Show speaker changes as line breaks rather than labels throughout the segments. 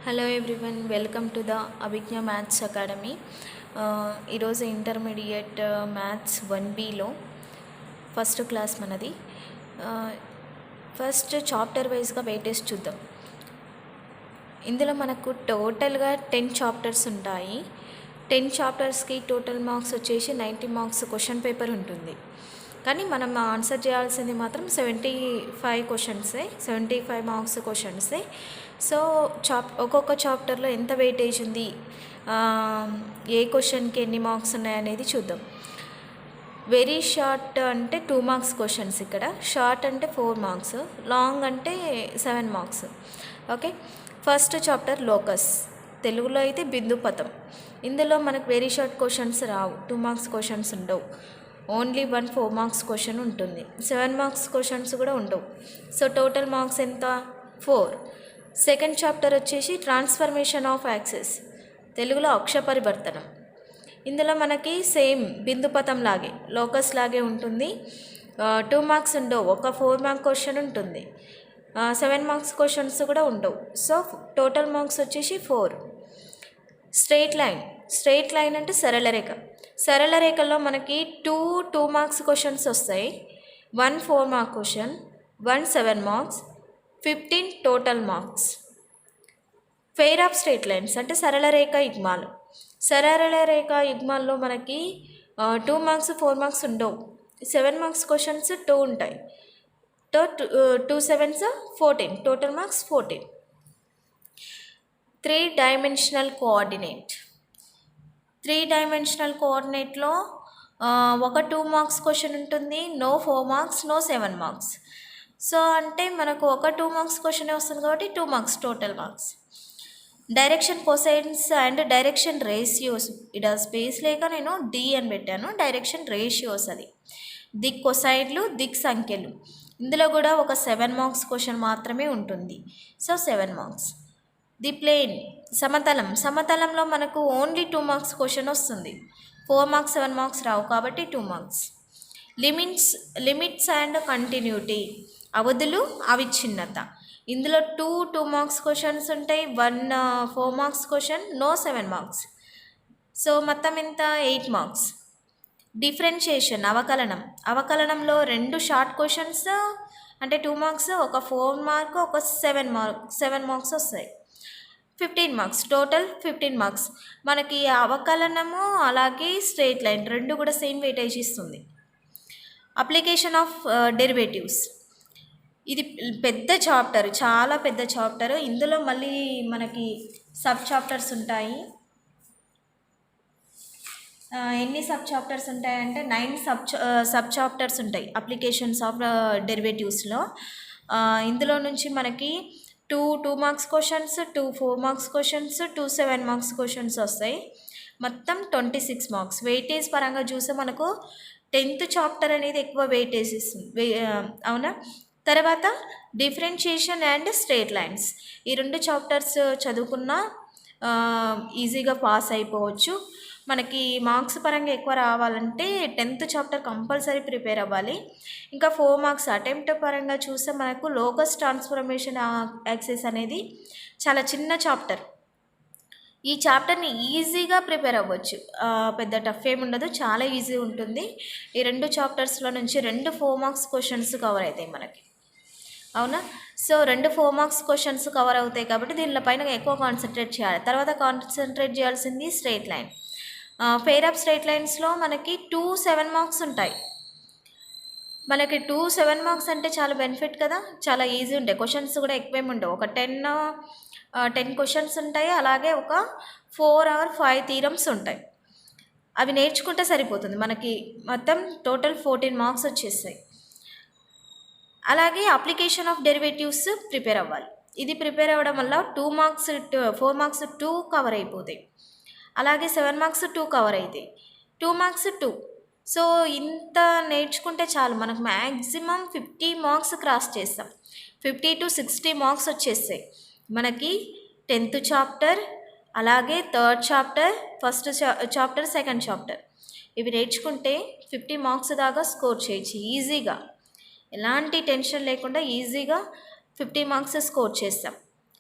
Hello everyone, welcome to the Abhigna maths academy. ఈరోజు intermediate maths 1Bలో first class మనది. First chapter వైజ్గా weightage చూద్దాం. ఇందులో మనకు టోటల్గా 10 చాప్టర్స్ ఉంటాయి. 10 చాప్టర్స్కి టోటల్ మార్క్స్ వచ్చేసి 90 మార్క్స్ క్వశ్చన్ పేపర్ ఉంటుంది. కానీ మనం ఆన్సర్ చేయాల్సింది మాత్రం 75 క్వశ్చన్సే, 75 మార్క్స్ క్వశ్చన్సే. సో ఒక్కొక్క చాప్టర్లో ఎంత వెయిటేజ్ ఉంది, ఏ క్వశ్చన్కి ఎన్ని మార్క్స్ ఉన్నాయనేది చూద్దాం. వెరీ షార్ట్ అంటే 2 మార్క్స్ క్వశ్చన్స్, ఇక్కడ షార్ట్ అంటే 4 మార్క్స్, లాంగ్ అంటే 7 marks. Okay, first chapter locus, తెలుగులో అయితే బిందు పథం. ఇందులో మనకు వెరీ షార్ట్ క్వశ్చన్స్ రావు, 2 మార్క్స్ క్వశ్చన్స్ ఉండవు. ఓన్లీ 4 మార్క్స్ క్వశ్చన్ ఉంటుంది, 7 మార్క్స్ క్వశ్చన్స్ కూడా ఉండవు. సో టోటల్ మార్క్స్ ఎంత? 4. సెకండ్ చాప్టర్ వచ్చేసి ట్రాన్స్ఫర్మేషన్ ఆఫ్ యాక్సెస్, తెలుగులో అక్ష పరివర్తనం. ఇందులో మనకి సేమ్ బిందుపథం లాగే, లోకస్ లాగే ఉంటుంది. 2 మార్క్స్ ఉండవు, ఒక 4 మార్క్ క్వశ్చన్ ఉంటుంది. 7 మార్క్స్ క్వశ్చన్స్ కూడా ఉండవు. సో టోటల్ మార్క్స్ వచ్చేసి 4. స్ట్రెయిట్ లైన్ అంటే సరళ రేఖ. సరళ రేఖలో మనకి 2 మార్క్స్ క్వశ్చన్స్ వస్తాయి, 1 4 mark question, 1 7 marks, 15 total marks. Fair of straight lines అంటే సరళ రేఖ యుగ్మాలు. సరళ రేఖ యుగ్మాల్లో మనకి 2 మార్క్స్ 4 మార్క్స్ ఉండవు, 7 మార్క్స్ క్వశ్చన్స్ 2 ఉంటాయి. 2 7s 14, total marks 14. 3 dimensional coordinate. 3 dimensional కోఆర్డినేట్లో ఒక 2 మార్క్స్ క్వశ్చన్ ఉంటుంది, no 4 marks, no 7 marks. So అంటే మనకు ఒక 2 మార్క్స్ క్వశ్చన్ వస్తుంది కాబట్టి 2 marks total marks. Direction cosines and direction ratios, ఇక్కడ స్పేస్ లేక నేను డి అని పెట్టాను, డైరెక్షన్ రేషియోస్ అది. దిక్ కొసైడ్లు, దిక్ సంఖ్యలు, ఇందులో కూడా ఒక 7 మార్క్స్ క్వశ్చన్ మాత్రమే ఉంటుంది. So 7 marks. ది ప్లేన్, సమతలంలో మనకు ఓన్లీ 2 మార్క్స్ క్వశ్చన్ వస్తుంది, 4 మార్క్స్ 7 మార్క్స్ రావు కాబట్టి 2 మార్క్స్. లిమిట్స్ అండ్ కంటిన్యూటీ, అవధులు అవిచ్ఛిన్నత, ఇందులో 2 మార్క్స్ క్వశ్చన్స్ ఉంటాయి, 1 4 marks question, no 7 marks. So మొత్తం ఎంత? 8 మార్క్స్. డిఫరెన్షియేషన్, అవకలనంలో 2 షార్ట్ క్వశ్చన్స్ అంటే 2 మార్క్స్, ఒక 4 మార్క్, ఒక 7 మార్క్స్ వస్తాయి, 15 మార్క్స్. Total 15 marks. మనకి అవకలనము అలాగే స్ట్రెయిట్ లైన్ రెండు కూడా సేమ్ వెయిటేజ్ ఇస్తుంది. అప్లికేషన్ ఆఫ్ డెరివేటివ్స్, ఇది పెద్ద చాప్టర్, చాలా పెద్ద చాప్టర్. ఇందులో మళ్ళీ మనకి సబ్ చాప్టర్స్ ఉంటాయి. ఎన్ని సబ్ చాప్టర్స్ ఉంటాయంటే 9 సబ్ చాప్టర్స్ ఉంటాయి అప్లికేషన్స్ ఆఫ్ డెరివేటివ్స్లో. ఇందులో నుంచి మనకి 2 marks questions, 2 4 marks questions, 2 7 marks questions వస్తాయి. మొత్తం 26 మార్క్స్. వెయిటేజ్ పరంగా చూస్తే మనకు 10th చాప్టర్ అనేది ఎక్కువ వెయిటేజ్ ఇస్తుంది, అవునా? తర్వాత డిఫరెన్షియేషన్ అండ్ స్ట్రెయిట్ లైన్స్, ఈ 2 చాప్టర్స్ చదువుకున్నా ఈజీగా పాస్ అయిపోవచ్చు. మనకి మార్క్స్ పరంగా ఎక్కువ రావాలంటే 10th చాప్టర్ కంపల్సరీ ప్రిపేర్ అవ్వాలి. ఇంకా 4 మార్క్స్ అటెంప్ట్ పరంగా చూస్తే మనకు లోకస్ ట్రాన్స్ఫర్మేషన్ యాక్సెస్ అనేది చాలా చిన్న చాప్టర్. ఈ చాప్టర్ని ఈజీగా ప్రిపేర్ అవ్వచ్చు, పెద్ద టఫ్ ఏమి ఉండదు, చాలా ఈజీ ఉంటుంది. ఈ 2 చాప్టర్స్లో నుంచి 2 4 మార్క్స్ క్వశ్చన్స్ కవర్ అవుతాయి మనకి, అవునా? సో 2 4 మార్క్స్ క్వశ్చన్స్ కవర్ అవుతాయి కాబట్టి దీనిపైన ఎక్కువ కాన్సన్ట్రేట్ చేయాలి. తర్వాత కాన్సన్ట్రేట్ చేయాల్సింది straight line. Pair of straight లైన్స్లో మనకి 2 7 మార్క్స్ ఉంటాయి. మనకి 2 7 మార్క్స్ అంటే చాలా బెనిఫిట్ కదా, చాలా ఈజీ ఉంటాయి. క్వశ్చన్స్ కూడా ఎక్కువేమి ఉండవు, ఒక 10 క్వశ్చన్స్ ఉంటాయి, అలాగే ఒక 4 or 5 థీరమ్స్ ఉంటాయి. అవి నేర్చుకుంటే సరిపోతుంది, మనకి మొత్తం టోటల్ 14 మార్క్స్ వచ్చేస్తాయి. అలాగే అప్లికేషన్ ఆఫ్ డెరివేటివ్స్ ప్రిపేర్ అవ్వాలి. ఇది ప్రిపేర్ అవ్వడం వల్ల 2 మార్క్స్ 4 మార్క్స్ 2 కవర్ అయిపోతాయి, అలాగే 7 మార్క్స్ 2 కవర్ అవుతాయి, 2 మార్క్స్ 2. సో ఇంత నేర్చుకుంటే చాలు, మనకు మ్యాక్సిమం 50 మార్క్స్ క్రాస్ చేస్తాం, 50 to 60 మార్క్స్ వచ్చేస్తాయి మనకి 10th చాప్టర్, అలాగే 3rd chapter, first chapter, second chapter. ఇవి నేర్చుకుంటే 50 మార్క్స్ దాకా స్కోర్ చేయొచ్చు ఈజీగా, ఎలాంటి టెన్షన్ లేకుండా ఈజీగా 50 మార్క్స్ స్కోర్ చేస్తాం.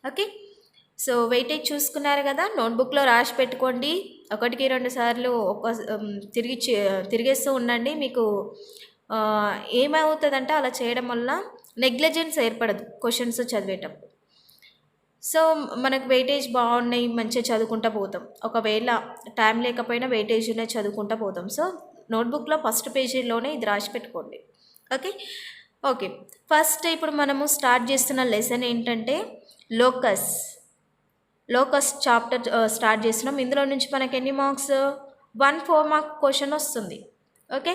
ఓకే, సో వెయిటేజ్ చూసుకున్నారు కదా, నోట్బుక్లో రాసి పెట్టుకోండి. 1-2 సార్లు తిరిగేస్తూ ఉండండి. మీకు ఏమవుతుందంటే అలా చేయడం వల్ల నెగ్లిజెన్స్ ఏర్పడదు క్వశ్చన్స్ చదివేటప్పుడు. సో మనకు వెయిటేజ్ బాగున్నాయి, మంచిగా చదువుకుంటూ పోతాం. ఒకవేళ టైం లేకపోయినా వెయిటేజ్నే చదువుకుంటూ పోతాం. సో నోట్బుక్లో ఫస్ట్ పేజీలోనే ఇది రాసి పెట్టుకోండి. ఓకే ఓకే ఫస్ట్ ఇప్పుడు మనము స్టార్ట్ చేస్తున్న లెసన్ ఏంటంటే లోకస్ చాప్టర్ స్టార్ట్ చేస్తున్నాం. ఇందులో నుంచి మనకి ఎన్ని మార్క్స్? 1 4 మార్క్ క్వశ్చన్ వస్తుంది. ఓకే,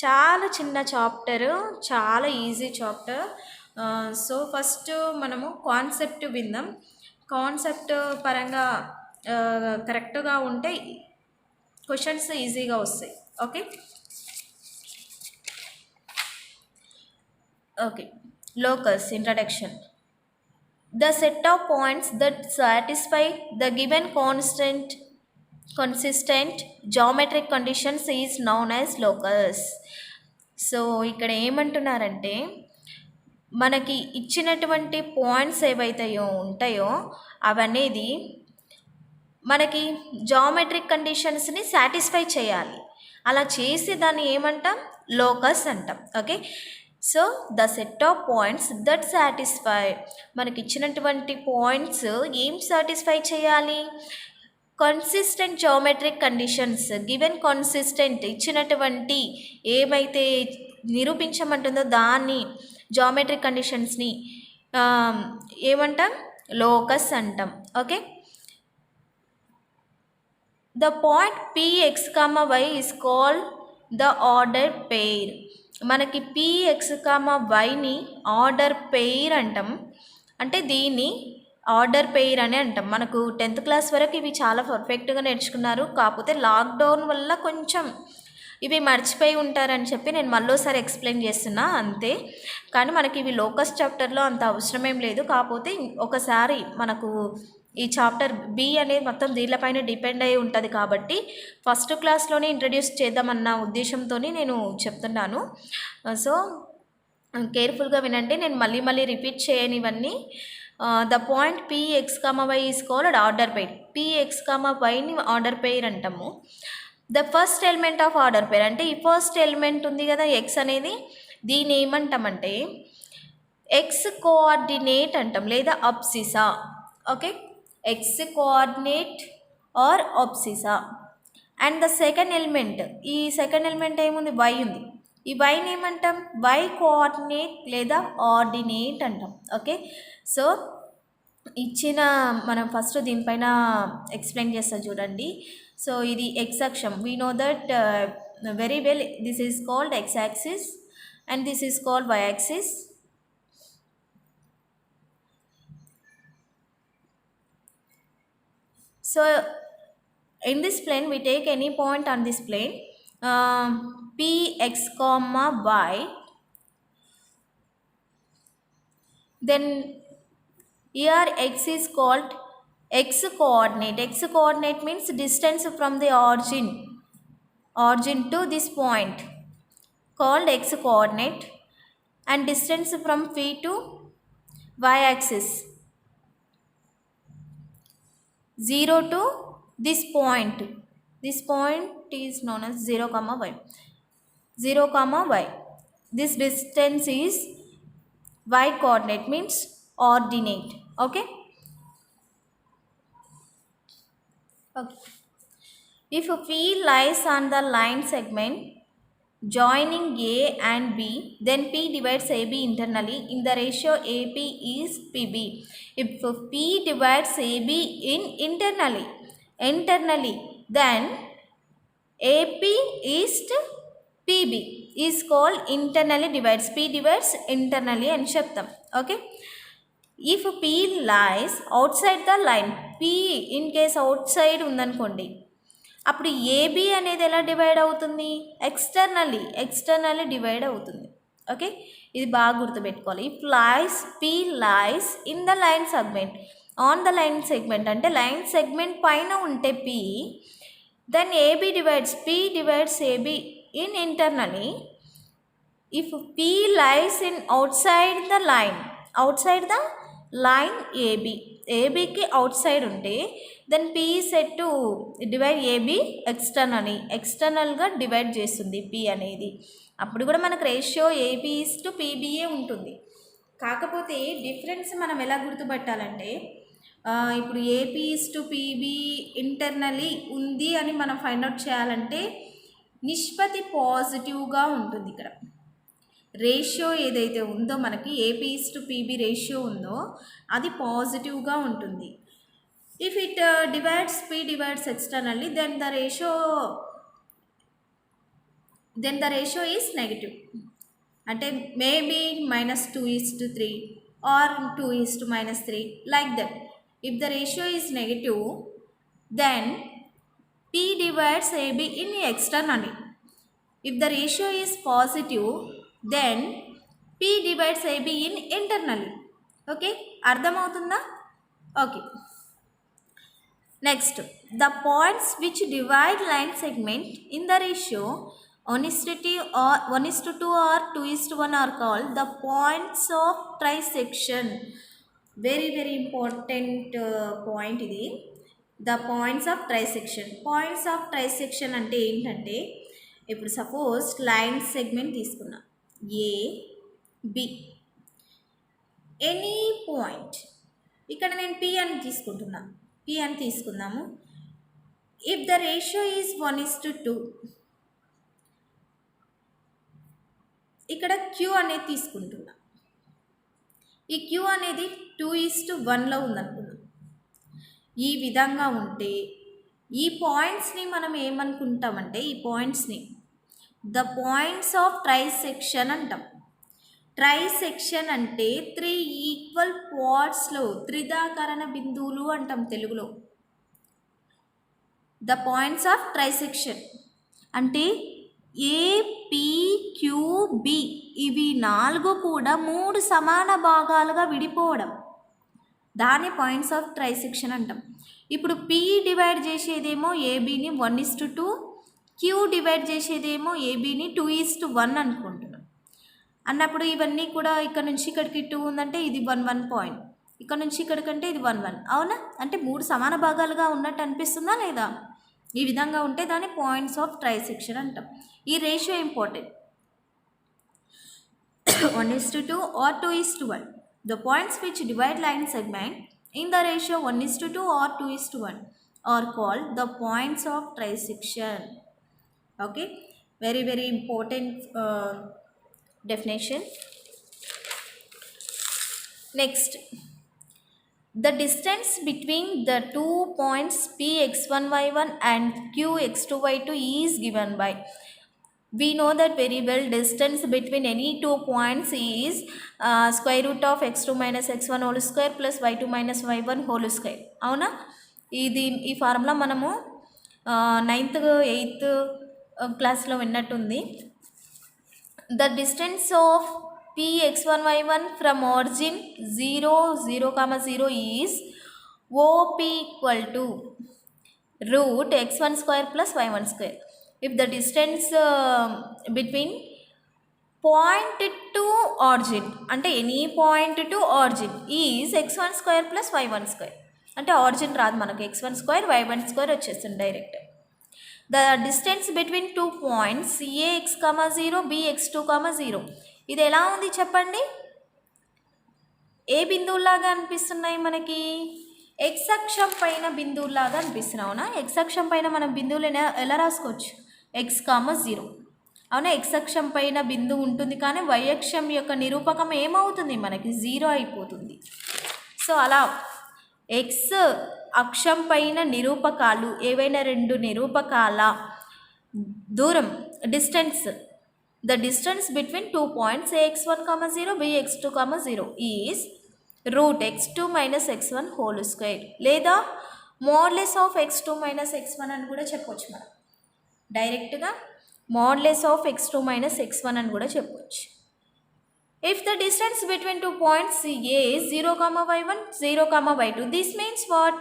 చాలా చిన్న చాప్టర్, చాలా ఈజీ చాప్టర్. సో ఫస్ట్ మనము కాన్సెప్ట్ విందాం. కాన్సెప్ట్ పరంగా కరెక్ట్గా ఉంటే క్వశ్చన్స్ ఈజీగా వస్తాయి. Okay locus introduction. The set of points that satisfy the given consistent geometric conditions is known as locus. So ఇక్కడ ఏమంటున్నారంటే మనకి ఇచ్చినటువంటి పాయింట్స్ ఏవైతే ఉంటాయో అవనేది మనకి జామెట్రిక్ కండిషన్స్ని సాటిస్ఫై చేయాలి. అలా చేసి దాన్ని ఏమంటాం? లోకస్ అంటాం. Okay, so the set of points that satisfy, మనకి ఇచ్చినటువంటి పాయింట్స్ ఏం సాటిస్ఫై చేయాలి? Consistent geometric conditions. Given consistent ఇచ్చినటువంటి ఏమైతే నిరూపించమంటుందో దాన్ని జామెట్రిక్ కండిషన్స్ని ఏమంటాం? లోకస్ అంటాం. Okay, the point px, y is called the order pair. మనకి px, yని ఆర్డర్ పెయిర్ అంటాం. అంటే దీన్ని ఆర్డర్ పెయిర్ అని అంటాం. మనకు 10th క్లాస్ వరకు ఇవి చాలా పర్ఫెక్ట్గా నేర్చుకున్నారు. కాకపోతే లాక్డౌన్ వల్ల కొంచెం ఇవి మర్చిపోయి ఉంటారని చెప్పి నేను మళ్ళీసారి ఎక్స్ప్లెయిన్ చేస్తున్నా అంతే. కానీ మనకి ఇవి లోకస్ చాప్టర్లో అంత అవసరమేం లేదు. కాకపోతే ఒకసారి మనకు ఈ చాప్టర్ బి అనేది మొత్తం దీనిపైన డిపెండ్ అయి ఉంటుంది కాబట్టి ఫస్ట్ క్లాస్లోనే ఇంట్రడ్యూస్ చేద్దామన్న ఉద్దేశంతో నేను చెప్తున్నాను. సో కేర్ఫుల్గా వినండి, నేను మళ్ళీ రిపీట్ చేయని ఇవన్నీ. The point px, y is called order pair. px, yని ఆర్డర్ పెయిర్ అంటాము. The first element of order pair అంటే ఈ ఫస్ట్ ఎలిమెంట్ ఉంది కదా x అనేది, దీన్ని ఏమంటామంటే ఎక్స్ కోఆర్డినేట్ అంటాం లేదా abscissa. Okay, x coordinate or abscissa. And the second element, ఈ సెకండ్ ఎలిమెంట్ ఏముంది? y ఉంది. ఈ వైని ఏమంటాం? y కోఆర్డినేట్ లేదా ఆర్డినేట్ అంటాం. ఓకే, సో ఇచ్చిన మనం ఫస్ట్ దీనిపైన ఎక్స్ప్లెయిన్ చేస్తాం చూడండి. సో ఇది x అక్షం. We know that very well. This is called x axis and this is called y axis. So in this plane we take any point on this plane, px, y. Then here x is called x coordinate. X coordinate means distance from the origin to this point called x coordinate, and distance from P to y axis 0 to this point. This point is known as 0, y. 0, y. This distance is y coordinate, means ordinate. Okay. If P lies on the line segment joining A and B, then P divides AB internally in the ratio AP is PB. If P divides AB internally, then AP is PB is called internally divides. P divides internally అని చెప్తాం. Okay, if P lies outside the line, P in case outside ఉందనుకోండి, అప్పుడు AB అనేది ఎలా divide అవుతుంది? Externally divide అవుతుంది. Okay, ఇది బాగా గుర్తుపెట్టుకోవాలి. If P lies in the line segment, on the line segment అంటే లైన్ సెగ్మెంట్ పైన ఉంటే P, then AB divides, P divides AB in internally. If P lies in outside the line AB, ఏబీకి outside ఉంటే then P said to divide AB ఎక్స్టర్నల్గా divide చేస్తుంది P అనేది. అప్పుడు కూడా మనకు ratio AB is to PBA ఉంటుంది. కాకపోతే డిఫరెన్స్ మనం ఎలా గుర్తుపట్టాలంటే ఇప్పుడు AP is to PB internally ఉంది అని మనం ఫైండ్ అవుట్ చేయాలంటే నిష్పత్తి పాజిటివ్గా ఉంటుంది. ఇక్కడ రేషియో ఏదైతే ఉందో మనకి AP is to PB ratio ఉందో అది పాజిటివ్గా ఉంటుంది. If it divides P divides externally then the ratio is negative. అంటే maybe -2:3 or 2:-3 like that. If the ratio is negative, then P divides AB in externally. If the ratio is positive, then P divides AB in internally. Okay, అర్థమవుతుందా? Okay, next the points which divide line segment in the ratio 1:2 or 2:1 are called the points of trisection. Very very important point ఇది, the points of trisection. Points of trisection అంటే ఏంటంటే ఇప్పుడు suppose line segment తీసుకున్నా A B, any point, ఇక్కడ నేను P అని తీసుకుందాము. If the ratio is 1:2, ఇక్కడ క్యూ అనేది తీసుకుంటున్నా. ఈ క్యూ అనేది 2:1లో ఉందనుకున్నాం. ఈ విధంగా ఉంటే ఈ పాయింట్స్ని మనం ఏమనుకుంటామంటే ఈ పాయింట్స్ని ద పాయింట్స్ ఆఫ్ ట్రైసెక్షన్ అంటాం. ట్రైసెక్షన్ అంటే 3 ఈక్వల్ పార్ట్స్లో త్రిదాకరణ బిందువులు అంటాం తెలుగులో. ద పాయింట్స్ ఆఫ్ ట్రైసెక్షన్ అంటే ఏపీక్యూబి ఇవి 4 కూడా 3 సమాన భాగాలుగా విడిపోవడం, దాన్ని పాయింట్స్ ఆఫ్ ట్రైసెక్షన్ అంటాం. ఇప్పుడు పి డివైడ్ చేసేదేమో ఏబీని 1:2, క్యూ డివైడ్ చేసేదేమో ఏబీని 2:1 అనుకుంటున్నాం. అన్నప్పుడు ఇవన్నీ కూడా ఇక్కడ నుంచి ఇక్కడికి 2 ఉందంటే ఇది 1 పాయింట్, ఇక్కడ నుంచి ఇక్కడికంటే ఇది 1 అవునా? అంటే 3 సమాన భాగాలుగా ఉన్నట్టు అనిపిస్తుందా లేదా? ఈ విధంగా ఉంటే దాన్ని పాయింట్స్ ఆఫ్ ట్రైసెక్షన్ అంటాం. ఈ ratio important, 1:2 or 2:1. The points which divide line segment in the ratio 1:2 or 2:1 are called the points of trisection. Okay, very very important definition. Next, the distance between the 2 points P x1 y1 and Q x2 y2 is given by, we know that very well, distance between any 2 points is square root of x2 minus x1 whole square plus y2 minus y1 whole square. అవునా? ఈ formula మనము 9th 8th క్లాస్లో విన్నట్టుంది. The distance of P x1 y1 from origin 0, 0, 0 is OP equal to root x1 square plus y1 square. If the distance between point to origin అంటే any point to origin is x1 square plus y1 square, అంటే origin రాదు మనకు, x1 square y1 square వచ్చేస్తుంది direct. The distance between 2 points ax, 0 bx2, 0 ఇది ఎలా ఉంది చెప్పండి? ఏ బిందువులాగా అనిపిస్తున్నాయి మనకి? ఎక్స్ అక్షం పైన బిందువులాగా అనిపిస్తున్నాయి. అవునా? ఎక్స్ అక్షం పైన మనం బిందువులు ఎలా రాసుకోవచ్చు? x, 0 అవునా? ఎక్స్ అక్షం పైన బిందువు ఉంటుంది, కానీ y అక్షం యొక్క నిరూపకం ఏమవుతుంది మనకి? 0 అయిపోతుంది. సో అలా ఎక్స్ అక్షం పైన నిరూపకాలు ఏవైనా 2 నిరూపకాల దూరం distance, the distance between 2 points ax1, 0 bx2, 0 is root x2 minus x1 whole square, లేదా modulus of x2 minus x1 అని కూడా చెప్పవచ్చు. మనం డైరెక్ట్గా modulus of x2 minus x1 అని కూడా చెప్పవచ్చు. If the distance between 2 points a 0, y1, 0, y2, this means what?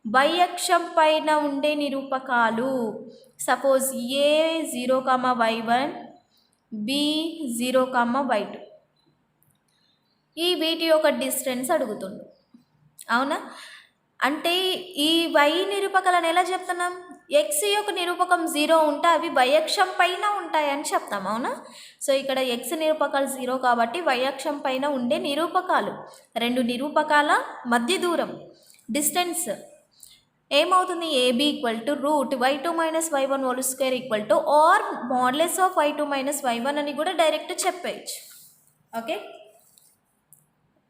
y అక్షం పైన ఉండే నిరూపకాలు. Suppose a 0, y1, b 0, y2, ఈ వీటి యొక్క డిస్టెన్స్ అడుగుతుండు. అవునా? అంటే ఈ y నిరూపకాలను ఎలా చెప్తున్నాం? x యొక్క నిరూపకం 0 ఉంటే అవి y అక్షం పైన ఉంటాయని చెప్తాం. అవునా? సో ఇక్కడ x నిరూపకాలు 0 కాబట్టి y అక్షం పైన ఉండే నిరూపకాలు, రెండు నిరూపకాల మధ్య దూరం డిస్టెన్స్ ఏమవుతుంది? AB √y2 - y1 whole square or modulus of y2 - y1 అని కూడా డైరెక్ట్ చెప్పేయచ్చు. Okay,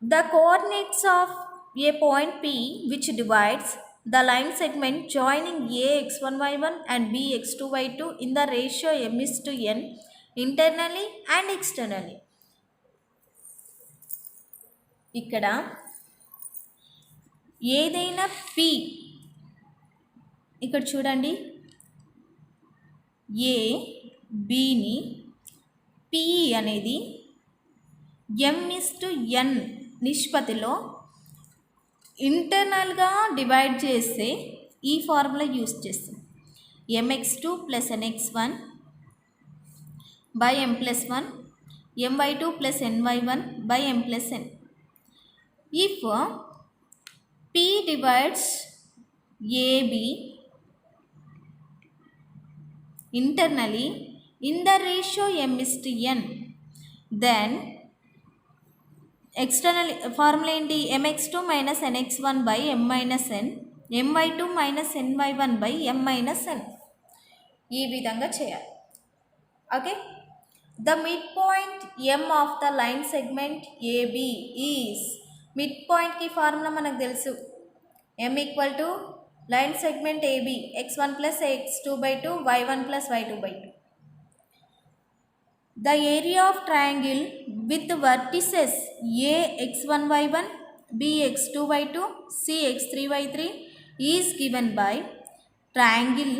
the coordinates of a point P which divides the line segment joining A x1 y1 and B x2 y2 in the ratio m:n internally and externally. ఇక్కడ ఏదైనా P, ఇక్కడ చూడండి, A Bని P అనేది m:n నిష్పత్తిలో ఇంటర్నల్గా divide చేస్తే ఈ ఫార్ములా యూస్ చేస్తాం. mx2 + nx1 / m+1 my2 + ny1 / m+n. If P divides AB internally in the ratio m:n, then external formula ఏంటి? mx2 - nx1 / m - n my2 - ny1 / m - n. ఈ విధంగా చేయాలి. Okay, the mid point m of the line segment AB is, mid పాయింట్కి formula మనకు తెలుసు, m = line segment AB x1 + x2/2 y1 + y2/2. The area of triangle with vertices A x1 y1, B x2 y2, C x3 y3 is given by triangle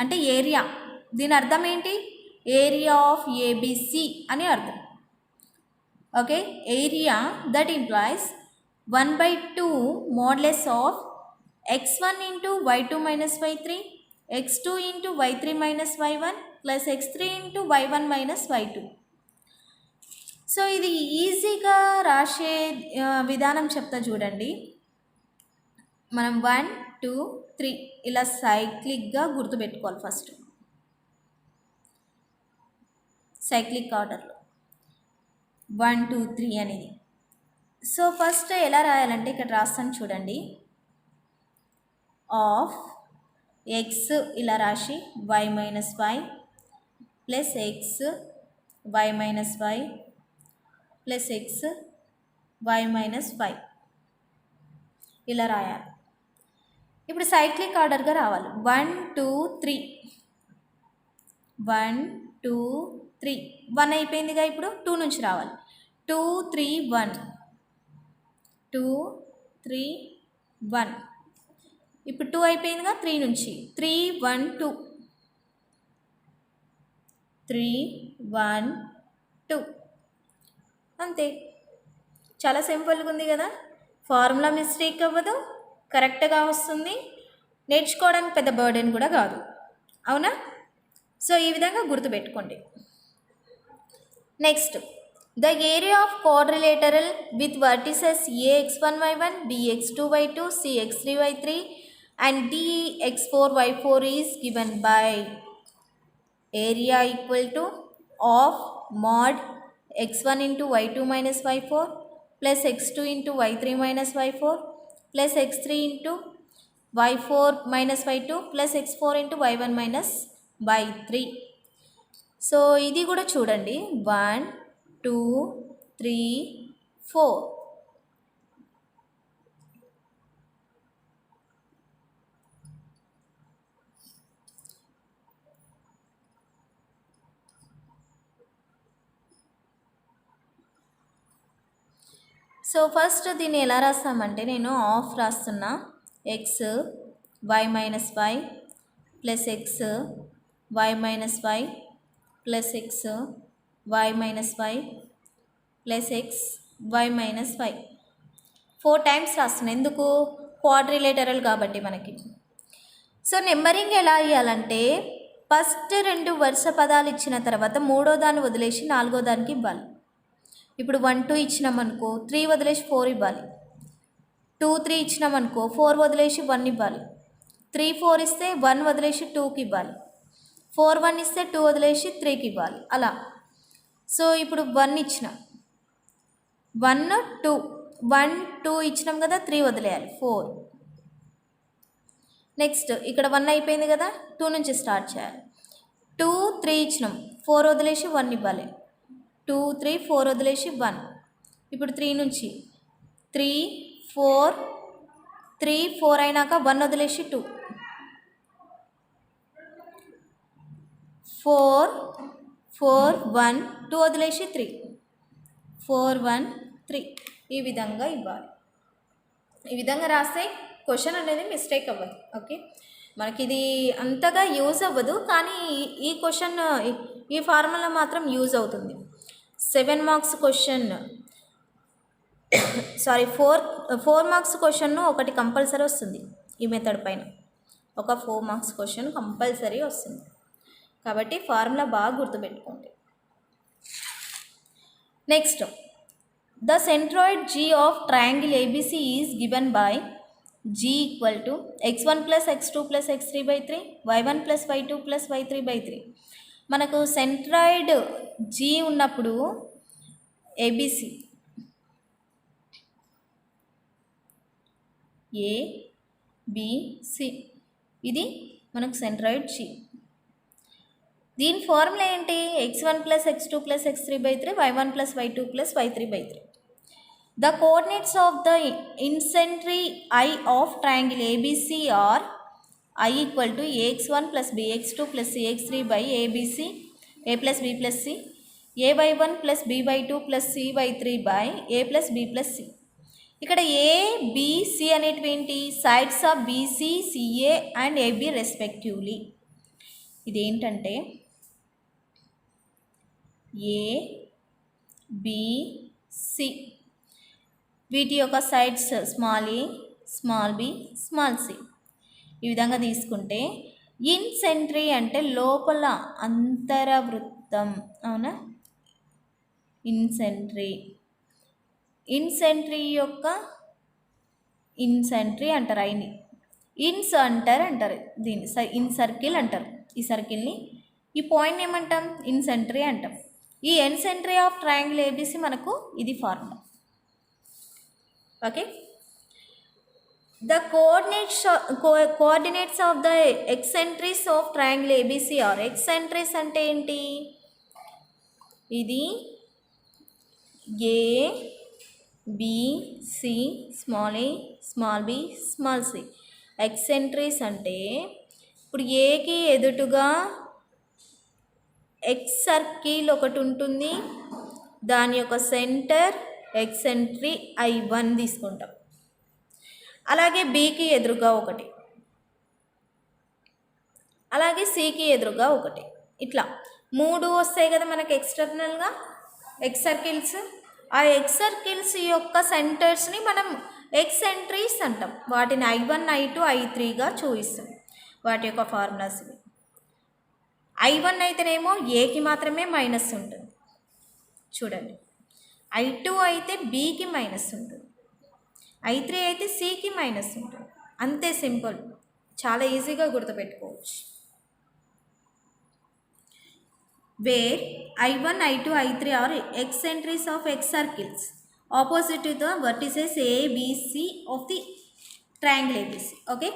అంటే area. దీని అర్థం ఏంటి? Area of ABC అని అర్థం. Okay, area that implies 1/2 modulus of x1 × y2 - y3, x2 × y3 - y1 + x3 × y1 - y2. So ఇది ఈజీగా రాసే విధానం చెప్తా చూడండి. మనం 1 2 3 ఇలా సైక్లిక్గా గుర్తుపెట్టుకోవాలి. ఫస్ట్ సైక్లిక్ ఆర్డర్లో 1 2 3 అనేది. సో ఫస్ట్ ఎలా రాయాలంటే ఇక్కడ రాస్తాను చూడండి, ఆఫ్ x ఇలా రాసి y - y plus x y - y plus x y - y ఇలా రాయాలి. ఇప్పుడు సైక్లిక్ ఆర్డర్గా రావాలి. 1 2 3 1 2 3 1 అయిపోయిందిగా. ఇప్పుడు 2 నుంచి రావాలి. 2 3 1 2 3 1. ఇప్పుడు 2 అయిపోయిందిగా. 3 నుంచి 3 1 2 3 1 2. అంతే, చాలా సింపుల్గా ఉంది కదా. ఫార్ములా మిస్టేక్ అవ్వదు, కరెక్ట్గా వస్తుంది, నేర్చుకోవడానికి పెద్ద బర్డెన్ కూడా కాదు. అవునా? సో ఈ విధంగా గుర్తుపెట్టుకోండి. Next, the area of quadrilateral with vertices A x1 y1, B x2 y2, C x3 y3 and D x4 y4 is given by area = of mod x1 × y2 - y4 plus x2 × y3 - y4 plus x3 × y4 - y2 plus x4 × y1 - y3. So ఇది కూడా చూడండి, 1 2 3 4. So first దీన్ని ఎలా రాస్తామంటే, నేను of రాస్తున్నా, x y - y plus x y - y plus x y - y plus x y - y 4 times రాస్తున్నా. ఎందుకు? Quadrilateral కాబట్టి మనకి. సో నెంబరింగ్ ఎలా ఇవ్వాలంటే, ఫస్ట్ 2 వరుస పదాలు ఇచ్చిన తర్వాత మూడో దాన్ని వదిలేసి నాలుగో దానికి ఇవ్వాలి. ఇప్పుడు 1 2 ఇచ్చినామనుకో, 3 వదిలేసి 4 ఇవ్వాలి. 2 3 ఇచ్చినామనుకో 4 వదిలేసి 1 ఇవ్వాలి. 3 4 ఇస్తే 1 వదిలేసి 2కి ఇవ్వాలి. 4 1 ఇస్తే 2 వదిలేసి 3కి ఇవ్వాలి. అలా. సో ఇప్పుడు 1 ఇచ్చిన 1 2 1 2 ఇచ్చినాం కదా, 3 వదిలేయాలి 4. నెక్స్ట్ ఇక్కడ 1 అయిపోయింది కదా, 2 నుంచి స్టార్ట్ చేయాలి. 2 3 ఇచ్చినాం, 4 వదిలేసి 1 ఇవ్వాలి. 2 3 4 వదిలేసి 1. ఇప్పుడు 3 నుంచి 3 4 3 4 అయినాక 1 వదిలేసి 2. 4 4 1 2 వదిలేసి 3. 4 1 3 ఈ విధంగా ఇవ్వాలి. ఈ విధంగా రాస్తే క్వశ్చన్ అనేది మిస్టేక్ అవ్వదు. ఓకే, మనకి ఇది అంతగా యూజ్ అవ్వదు, కానీ ఈ క్వశ్చన్ ఈ ఫార్ములా మాత్రం యూజ్ అవుతుంది. 7 marks question, sorry 4 marks question ఒకటి కంపల్సరీ వస్తుంది ఈ మెథడ్ పైన. ఒక 4 మార్క్స్ క్వశ్చన్ కంపల్సరీ వస్తుంది, కాబట్టి ఫార్ములా బాగా గుర్తుపెట్టుకోండి. Next, the centroid G of triangle ABC is given by G equal to x1 plus x2 plus x3/3 y1 plus y2 plus y3/3. మనకు సెంట్రాయిడ్ G ఉన్నప్పుడు ABC ABC ఇది మనకు centroid G. దీని formula ఏంటి? x1 plus x2 plus x3/3 y1 plus y2 plus y3/3. The coordinates of the incentric I of triangle ABC are I equal to ax1 plus bx2 plus cx3 by ABC a plus b plus c, a by 1 plus b by 2 plus c by 3 by a plus b plus c. ఇక్కడ ఏ B C అనేటివి ఏంటి? Sides of BC CA and AB respectively. ఇదేంటంటే A B C, వీటి యొక్క sides small ఏ small B small c. ఈ విధంగా తీసుకుంటే ఇన్సెంట్రీ అంటే లోపల అంతరవృత్తం, అవునా? ఇన్సెంట్రీ యొక్క ఇన్సెంట్రీ అంటారు. అయిని ఇన్స్ అంటారు దీన్ని ఇన్ సర్కిల్ అంటారు. ఈ సర్కిల్ని, ఈ పాయింట్ ఏమంటాం? ఇన్సెంట్రీ అంటాం. ఈ ఇన్సెంట్రీ ఆఫ్ ట్రయాంగిల్ ఏబిసి మనకు ఇది formula. Okay, the coordinates of the excentres of triangle ABC are. Excentres అంటే ఏంటి? ఇది A B C small A small B small C. Excentres అంటే ఇప్పుడు ఏకి ఎదుటుగా ఎక్స్ సర్కిల్ ఒకటి ఉంటుంది, దాని యొక్క సెంటర్ ఎక్సెంట్రీ I1 తీసుకుంటాం. అలాగే బికి ఎదురుగా ఒకటి, అలాగే సికి ఎదురుగా ఒకటి, ఇట్లా 3 వస్తాయి కదా మనకి ఎక్స్టర్నల్గా ఎక్స్ సర్కిల్స్. ఆ ఎక్స్ సర్కిల్స్ యొక్క సెంటర్స్ని మనం ఎక్సెంట్రీస్ అంటాం. వాటిని I1 I2 I3గా చూపిస్తాం. వాటి యొక్క ఫార్ములాస్ ఇవి. I1 అయితేనేమో ఏకి మాత్రమే మైనస్ ఉంటుంది, చూడండి. I2 అయితే బికి మైనస్ ఉంటుంది, I3 అయితే సికి మైనస్ ఉంటుంది. అంతే, సింపుల్, చాలా ఈజీగా గుర్తుపెట్టుకోవచ్చు. where I1, I2, I3 are eccentrics of X circles opposite to the vertices A, B, C of the triangle ABC. Okay,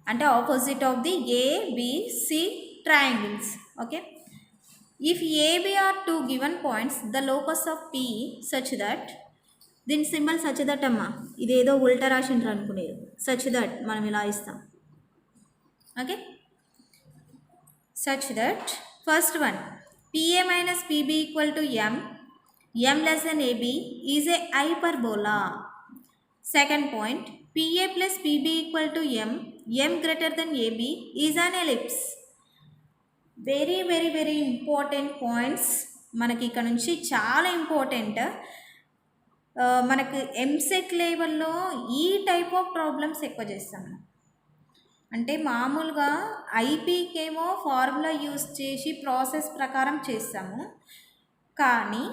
and opposite of the A, B, C triangles. Okay, if A, B are two given points, the locus of P such that, దీని symbol such that అమ్మా, ఇదేదో ఉల్టా రాసిండ్రు అనుకునేది. Such that మనం ఇలా ఇస్తాం. Okay, such that first one PA minus PB equal to M less than AB is a hyperbola. Second point, PA plus PB equal to M greater than AB is an ellipse. Very very very important points మనకి ఇక్కడ నుంచి చాలా important. మనకు ఎంసెట్ లెవెల్లో ఈ type of problems ఎక్కువ చేస్తాం. అంటే మామూలుగా ఐపీకేమో ఫార్ములా యూస్ చేసి ప్రాసెస్ ప్రకారం చేస్తాము, కానీ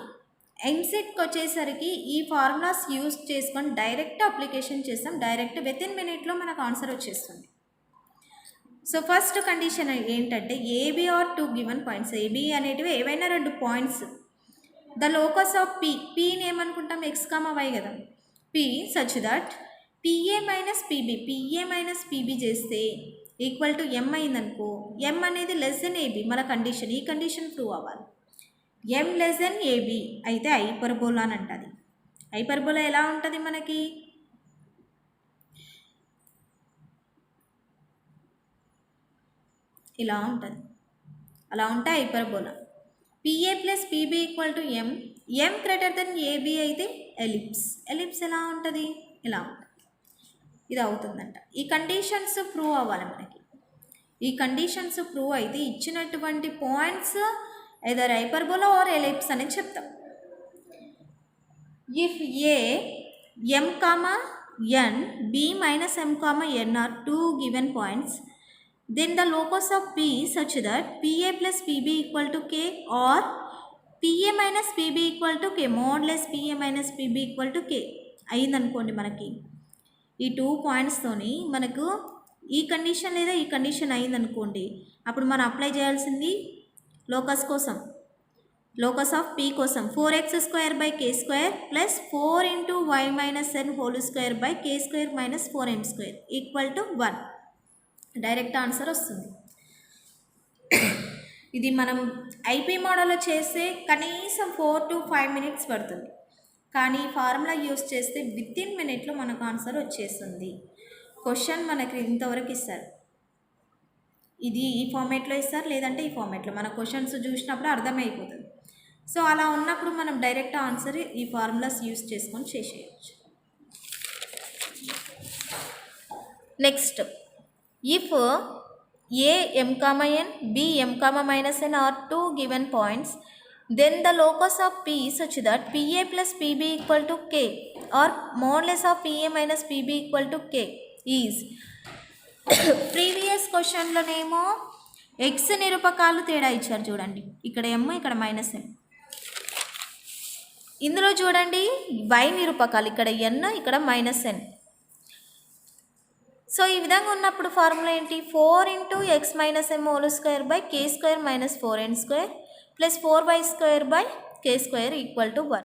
ఎంసెట్కి వచ్చేసరికి ఈ ఫార్ములాస్ యూజ్ చేసుకొని డైరెక్ట్ అప్లికేషన్ చేస్తాం, డైరెక్ట్ వితిన్ మినిట్లో మనకు ఆన్సర్ వచ్చేస్తుంది. సో ఫస్ట్ కండిషన్ ఏంటంటే AB are two given points, AB అనేటివి ఏవైనా రెండు పాయింట్స్, ద లోకస్ ఆఫ్ పీని ఏమనుకుంటాం ఎక్స్ కామా వై కదా, P such that PA minus PB చేస్తే ఈక్వల్ టు ఎం అయిందనుకో, ఎం అనేది లెస్ దెన్ ఏబి మన కండిషన్, ఈ కండిషన్ ప్రూవ్ అవ్వాలి. ఎం లెస్ దెన్ ఏబి అయితే హైపర్బోలా అని అంటుంది. హైపర్బోలా ఎలా ఉంటుంది మనకి, ఇలా ఉంటుంది, అలా ఉంటే hyperbola. PA plus PB equal to M, M greater than AB అయితే ఎలిప్స్ ఎలా ఉంటుంది, ఇలా ఉంటుంది. ఇది అవుతుందంట. ఈ కండిషన్స్ ప్రూవ్ అవ్వాలి మనకి. ఈ కండిషన్స్ ప్రూవ్ అయితే ఇచ్చినటువంటి points either hyperbola or ellipse అని చెప్తాం. If A M comma N, B minus M comma N are two given points, then the locus of P such that PA plus PB equal to K or PA minus PB equal to K, modulus PA minus PB equal to K అయిందనుకోండి. మనకి ఈ 2 పాయింట్స్తోని మనకు ఈ condition లేదా ఈ condition అయిందనుకోండి, అప్పుడు మనం అప్లై చేయాల్సింది లోకస్ కోసం, లోకస్ ఆఫ్ P కోసం 4x² plus 4 into y minus n whole square by k² minus 4m² equal to 1. Direct answer వస్తుంది. ఇది మనం ఐపీ మోడల్లో చేస్తే కనీసం 4 to 5 minutes పడుతుంది, కానీ ఫార్ములా యూస్ చేస్తే వితిన్ మినిట్లో మనకు ఆన్సర్ వచ్చేస్తుంది. క్వశ్చన్ మనకి ఇంతవరకు ఇస్తారు, ఇది ఈ ఫార్మేట్లో ఇస్తారు, లేదంటే ఈ ఫార్మేట్లో మన క్వశ్చన్స్ చూసినప్పుడు అర్థమైపోతుంది. సో అలా ఉన్నప్పుడు మనం డైరెక్ట్ ఆన్సర్ ఈ ఫార్ములాస్ యూస్ చేసుకొని చేసేయచ్చు. Next, if a m comma n, b m comma minus n are two given points, then the locus of P such that PA plus PB equal to K or modulus of PA minus PB equal to K is previous క్వశ్చన్లోనేమో X నిరూపకాలు తేడా ఇచ్చారు చూడండి, ఇక్కడ ఎమ్ ఇక్కడ minus ఎమ్. ఇందులో చూడండి why నిరూపకాలు, ఇక్కడ ఎన్ ఇక్కడ మైనస్ ఎన్. సో ఈ విధంగా ఉన్నప్పుడు ఫార్ములా ఏంటి, 4 into X minus M whole square by k² minus 4n² plus 4y² by k² equal to 1.